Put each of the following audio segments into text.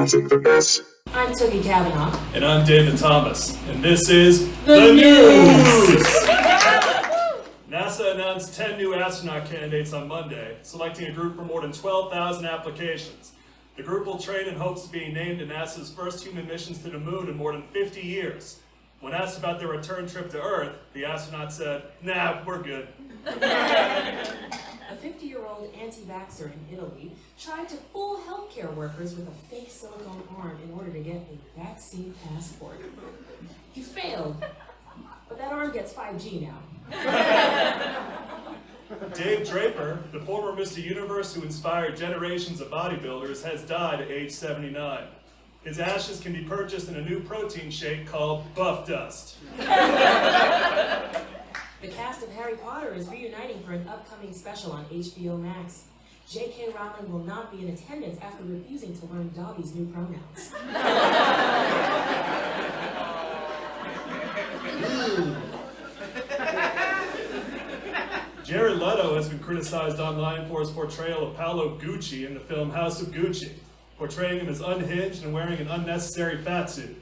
announcing the mess. I'm Tookie Kavanaugh. And I'm David Thomas. And this is The News! NASA announced 10 new astronaut candidates on Monday, selecting a group from more than 12,000 applications. The group will train in hopes of being named in NASA's first human missions to the moon in more than 50 years. When asked about their return trip to Earth, the astronaut said, "Nah, we're good." A 50-year-old anti-vaxxer in Italy tried to fool healthcare workers with a fake silicone arm in order to get a vaccine passport. He failed, but that arm gets 5G now. Dave Draper, the former Mr. Universe who inspired generations of bodybuilders, has died at age 79. His ashes can be purchased in a new protein shake called Buff Dust. The cast of Harry Potter is reuniting for an upcoming special on HBO Max. J.K. Rowling will not be in attendance after refusing to learn Dobby's new pronouns. Jared Leto has been criticized online for his portrayal of Paolo Gucci in the film House of Gucci, portraying him as unhinged and wearing an unnecessary fatsuit.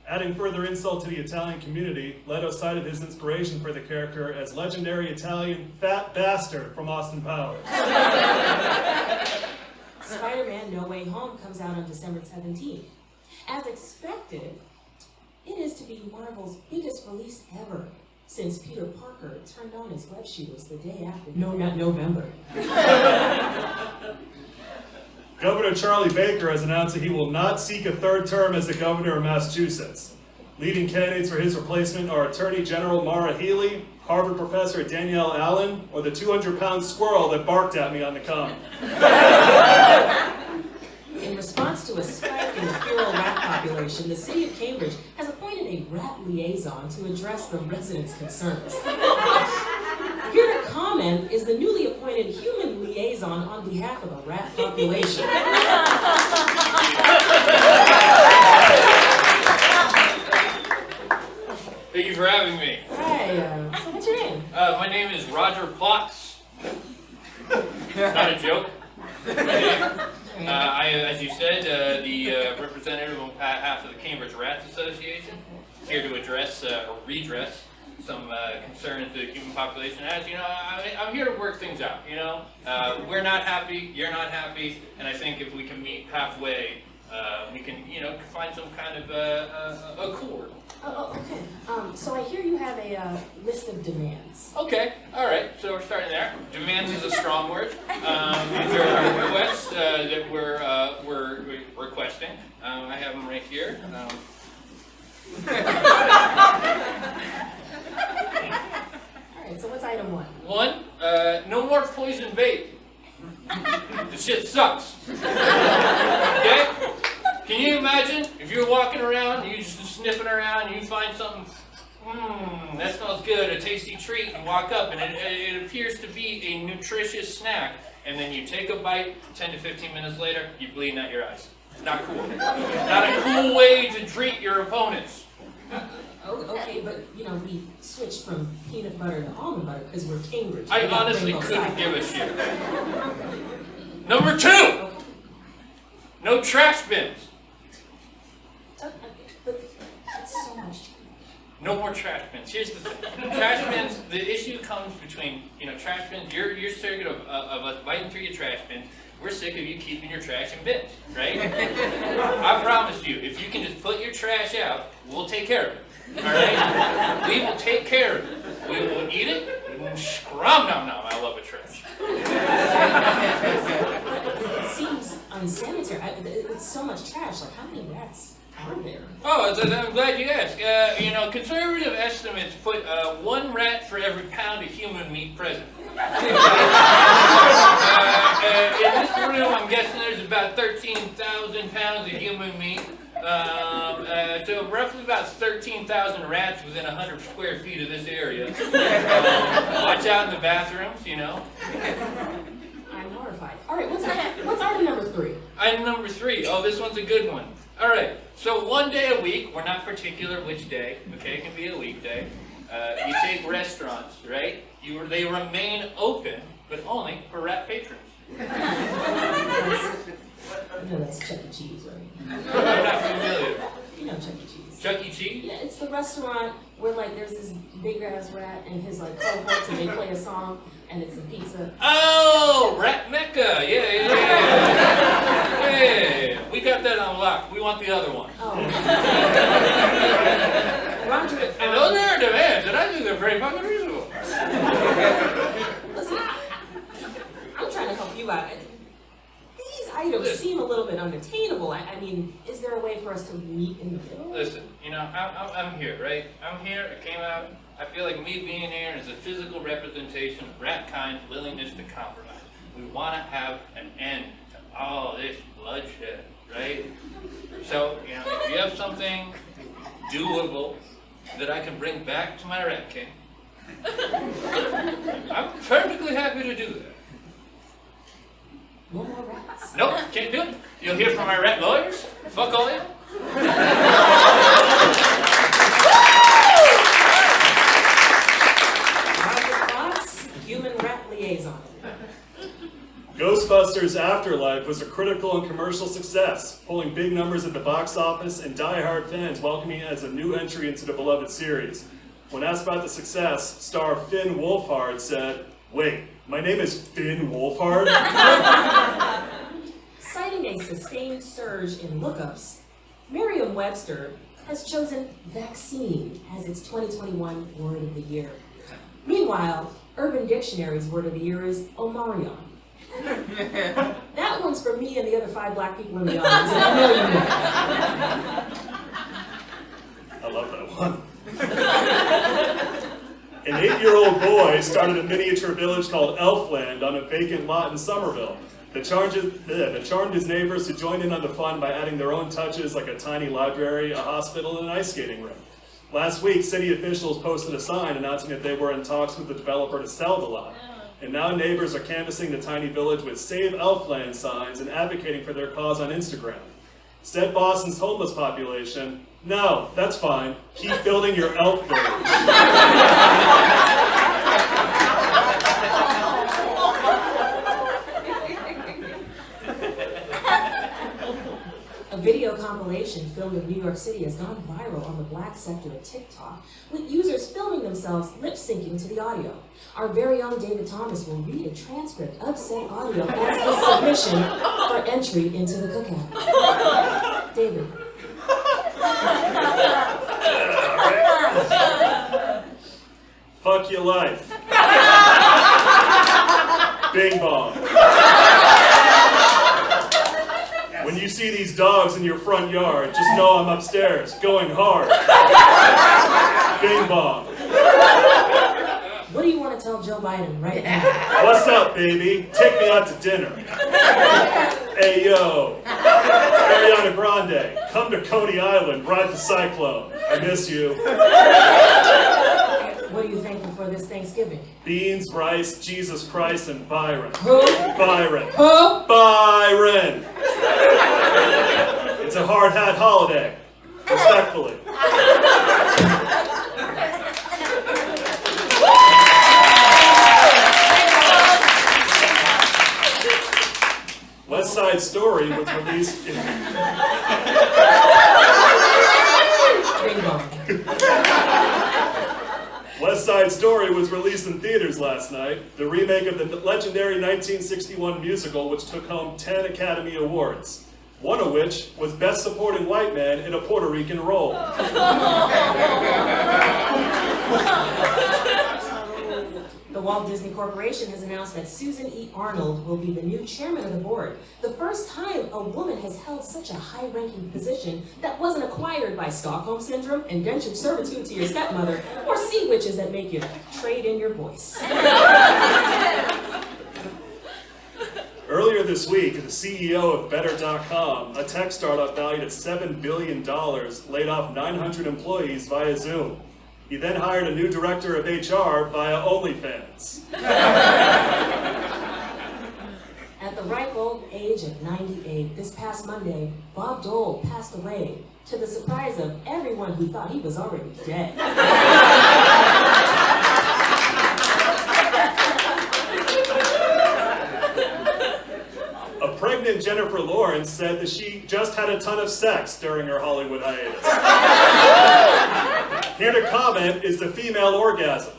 Adding further insult to the Italian community, Leto cited his inspiration for the character as legendary Italian fat bastard from Austin Powers. Spider-Man No Way Home comes out on December 17th. As expected, it is to be Marvel's biggest release ever, since Peter Parker turned on his web shooters the day after. No, not November. Governor Charlie Baker has announced that he will not seek a third term as the governor of Massachusetts. Leading candidates for his replacement are Attorney General Maura Healey, Harvard professor Danielle Allen, or the 200-pound squirrel that barked at me on the common. In response to a spike in the feral rat population, the city of Cambridge has appointed a rat liaison to address the residents' concerns. Here to comment is the newly appointed human liaison on behalf of the rat population. Thank you for having me. Hi, so what's your name? My name is Roger Potts. Not a joke. My name. As you said, the representative on behalf of the Cambridge Rats Association, here to address or redress some concerns the human population has. You know, I'm here to work things out. You know, we're not happy, you're not happy, and I think if we can meet halfway, we can, you know, find some kind of accord. Oh, okay. So I hear you have a list of demands. Okay, all right. So we're starting there. Demands is a strong word. These are requests that we're requesting. I have them right here. Alright, so what's item one? One, no more poison bait. The shit sucks. Okay? Can you imagine if you're walking around, you're just sniffing around, and you find something, that smells good, a tasty treat, and walk up, and it appears to be a nutritious snack, and then you take a bite, 10 to 15 minutes later, you're bleeding out your eyes. Not cool. Not a cool way to treat your opponents. Oh, okay, but you know, we switched from peanut butter to almond butter because we're Cambridge. I honestly couldn't give a shit. Number two, no trash bins. But that's so much. No more trash bins. Here's the thing. Trash bins, the issue comes between, you know, trash bins. You're sick of us biting through your trash bins. We're sick of you keeping your trash in bins, right? I promise you, if you can just put your trash out, we'll take care of it. All right? We will take care of it. We will eat it. Scrum nom nom. I love a trash. It seems unsanitary. It's so much trash. Like, how many rats are there? Oh, I'm glad you asked. You know, conservative estimates put 1 rat for every pound of human meat present. In this room, I'm guessing there's about 13,000 pounds of human meat. So roughly about 13,000 rats within 100 square feet of this area. Watch out in the bathrooms, you know. I'm horrified. All right, what's item number 3? Item number 3. Oh, this one's a good one. All right. So 1 day a week. We're not particular which day. Okay, it can be a weekday. You take restaurants, right? They remain open, but only for rat patrons. You know that's Chuck E. Cheese, right? I'm not familiar. You know Chuck E. Cheese. Chuck E. Cheese? Yeah, it's the restaurant where like there's this big ass rat and his like cohorts and they play a song and it's a pizza. Oh, Rat Mecca. Yeah. We got that on lock. We want the other one. Oh. Roger. And those are demands, and I think they're very fucking reasonable. Listen, I'm trying to help you out. These items seem a little bit unattainable. I mean, is there a way for us to meet in the middle? Listen, you know, I'm here, right? I'm here, I came out. I feel like me being here is a physical representation of Ratkind's willingness to compromise. We want to have an end to all this bloodshed, right? So, you know, if you have something doable that I can bring back to my Rat King, I'm perfectly happy to do that. No more rats? Nope, can't do it. You'll hear from my rat lawyers. Fuck all you. Roger Klotz, human rat liaison. Ghostbusters Afterlife was a critical and commercial success, pulling big numbers at the box office and die-hard fans welcoming it as a new entry into the beloved series. When asked about the success, star Finn Wolfhard said, "Wait, my name is Finn Wolfhard?" Citing a sustained surge in lookups, Merriam-Webster has chosen vaccine as its 2021 word of the year. Meanwhile, Urban Dictionary's word of the year is Omarion. That one's for me and the other 5 black people in the audience, and I know you know. I love that one. An 8-year-old boy started a miniature village called Elfland on a vacant lot in Somerville that charmed his neighbors to join in on the fun by adding their own touches like a tiny library, a hospital, and an ice skating rink. Last week, city officials posted a sign announcing that they were in talks with the developer to sell the lot. And now neighbors are canvassing the tiny village with Save Elfland signs and advocating for their cause on Instagram. Said Boston's homeless population, "No, that's fine. Keep building your elf village." A video compilation filmed in New York City has gone viral on the black sector of TikTok, with users filming themselves lip-syncing to the audio. Our very own David Thomas will read a transcript of said audio as a submission for entry into the cookout. David. Fuck your life. Bing bong. When you see these dogs in your front yard, just know I'm upstairs, going hard. Bing bong. What do you want to tell Joe Biden right now? What's up, baby? Take me out to dinner. Hey, yo. Ariana Grande, come to Coney Island, ride the cyclone. I miss you. What are you thankful for this Thanksgiving? Beans, rice, Jesus Christ, and Byron. Who? Byron. Who? Byron. It's a hard hat holiday. Respectfully. West Side Story was released in... West Side Story was released in theaters last night, the remake of the legendary 1961 musical which took home 10 Academy Awards, one of which was Best Supporting White Man in a Puerto Rican Role. The Walt Disney Corporation has announced that Susan E. Arnold will be the new chairman of the board. The first time a woman has held such a high-ranking position that wasn't acquired by Stockholm Syndrome, indentured servitude to your stepmother, or sea witches that make you trade in your voice. Earlier this week, the CEO of Better.com, a tech startup valued at $7 billion, laid off 900 employees via Zoom. He then hired a new director of HR via OnlyFans. At the ripe old age of 98, this past Monday, Bob Dole passed away, to the surprise of everyone who thought he was already dead. A independent Jennifer Lawrence said that she just had a ton of sex during her Hollywood hiatus. Here to comment is the female orgasm.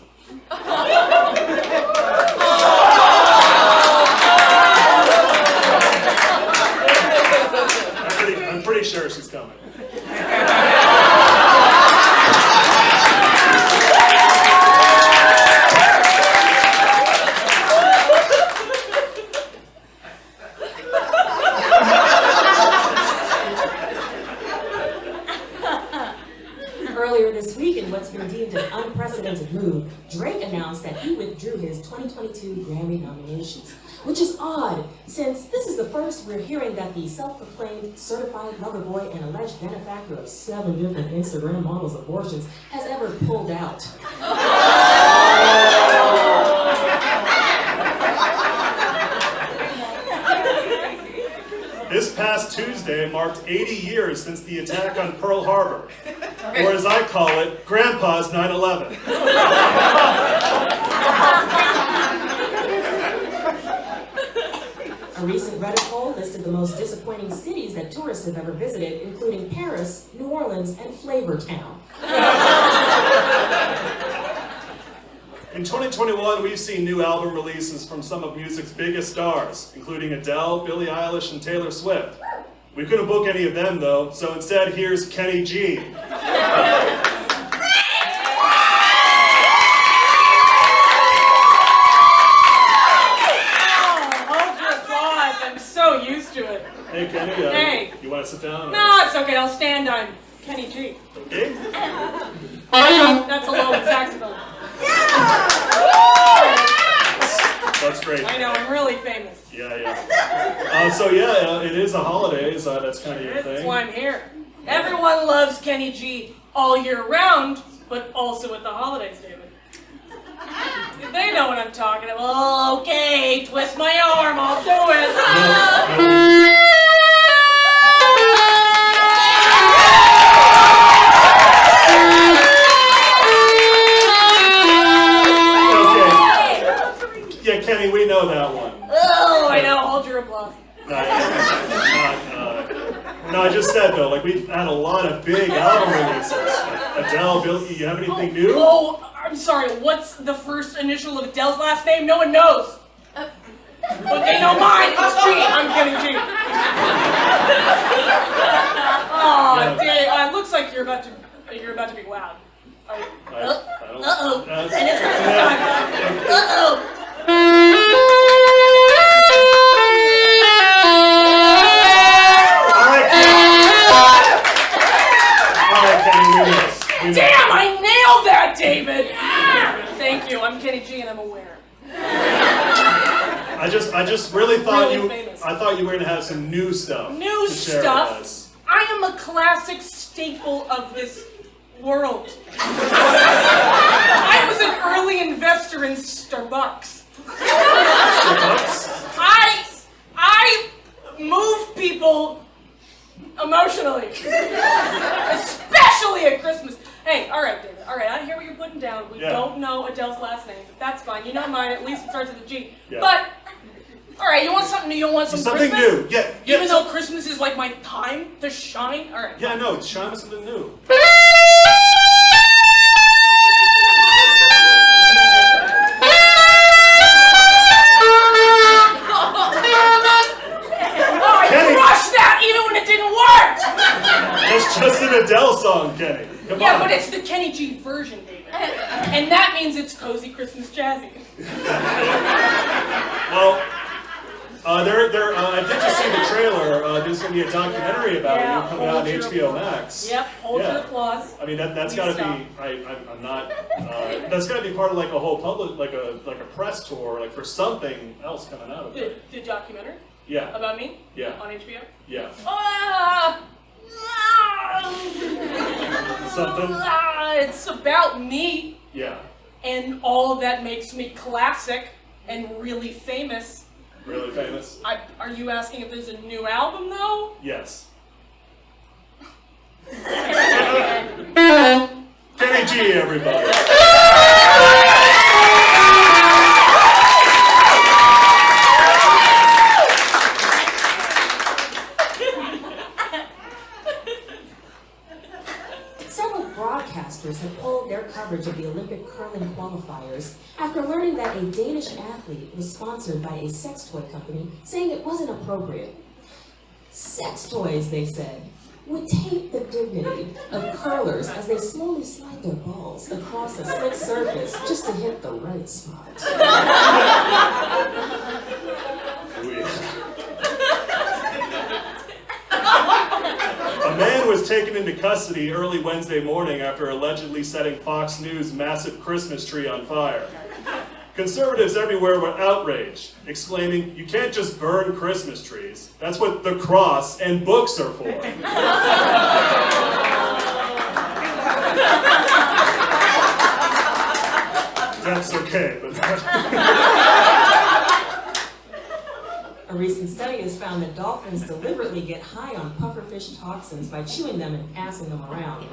I'm pretty sure she's coming. Earlier this week, in what's been deemed an unprecedented move, Drake announced that he withdrew his 2022 Grammy nominations, which is odd, since this is the first we're hearing that the self-proclaimed certified lover boy and alleged benefactor of 7 different Instagram models' abortions has ever pulled out. This past Tuesday marked 80 years since the attack on Pearl Harbor, or as I call it, Grandpa's 9/11. A recent Reddit poll listed the most disappointing cities that tourists have ever visited, including Paris, New Orleans, and Flavortown. In 2021, we've seen new album releases from some of music's biggest stars, including Adele, Billie Eilish, and Taylor Swift. We couldn't book any of them, though, so instead, here's Kenny G. Hey, Kenny, Hey. You want to sit down? No, it's okay. I'll stand on Kenny G. Okay. That's a low saxophone. That's great. I know, I'm really famous. Yeah. It is a holiday, so that's kind of your thing. That's why I'm here. Everyone loves Kenny G all year round, but also at the holidays, David. They know what I'm talking about. Oh, okay, twist my arm, I'll do it. Yeah, Kenny, we know that one. Oh, I know, hold your applause. No, I just said though, like we've had a lot of big album releases. Adele, Bill, you have anything new? Oh, I'm sorry, what's the first initial of Adele's last name? No one knows. But they know mine, it's G. I'm getting G. Oh, Dave, it looks like you're about to be wowed. Uh-oh. And it's Christmas time. Uh-oh. Damn, I nailed that, David! Thank you, I'm Kenny G and I'm aware. I just really thought Really famous. I thought you were gonna have some new stuff. New to share stuff? with us. I am a classic staple of this world. I was an early investor in Starbucks. Starbucks? I move people emotionally, especially at Christmas. Hey, all right, David. All right, I hear what you're putting down. We don't know Adele's last name, but that's fine. You know mine. At least it starts with a G. Yeah. But all right, you want something new? You want Something Christmas? new. Yeah. Even though Christmas is like my time to shine. All right. Yeah, no, shine with something new. It's just an Adele song, Kenny. Come on. Yeah, but it's the Kenny G version, David. And that means it's cozy Christmas jazzy. Well, I did just see the trailer. There's going to be a documentary about you coming out on HBO Max. Yep, hold your applause. I mean, that's got to be. I'm not. That's got to be part of like a whole public, like a press tour, like for something else coming out of it. The documentary? Yeah. About me? Yeah. On HBO? Yeah. Something? It's about me. Yeah. And all that makes me classic and really famous. Really famous? Are you asking if there's a new album, though? Yes. Kenny G, everybody. broadcasters had pulled their coverage of the Olympic curling qualifiers after learning that a Danish athlete was sponsored by a sex toy company, saying it wasn't appropriate. Sex toys, they said, would taint the dignity of curlers as they slowly slide their balls across a slick surface just to hit the right spot. A man was taken into custody early Wednesday morning after allegedly setting Fox News' massive Christmas tree on fire. Conservatives everywhere were outraged, exclaiming, "You can't just burn Christmas trees. That's what the cross and books are for." That's okay, but A recent study has found that dolphins deliberately get high on pufferfish toxins by chewing them and passing them around.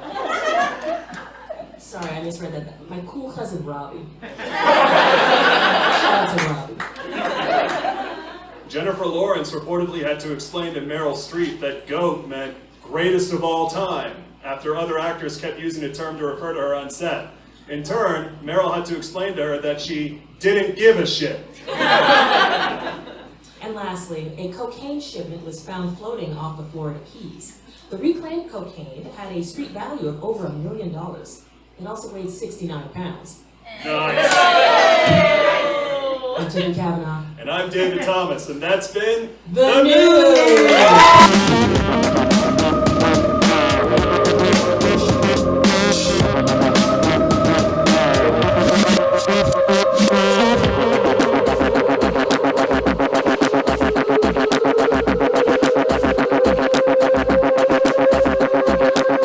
Sorry, I misread that. My cool cousin Robbie. Shout out to Robbie. Jennifer Lawrence reportedly had to explain to Meryl Streep that GOAT meant greatest of all time, after other actors kept using the term to refer to her on set. In turn, Meryl had to explain to her that she didn't give a shit. And lastly, a cocaine shipment was found floating off the Florida Keys. The reclaimed cocaine had a street value of over $1 million. It also weighed 69 pounds. Nice. I'm Timmy Kavanaugh. And I'm David Thomas, and that's been The News!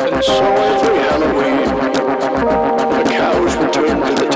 And so every Halloween, the cows return to the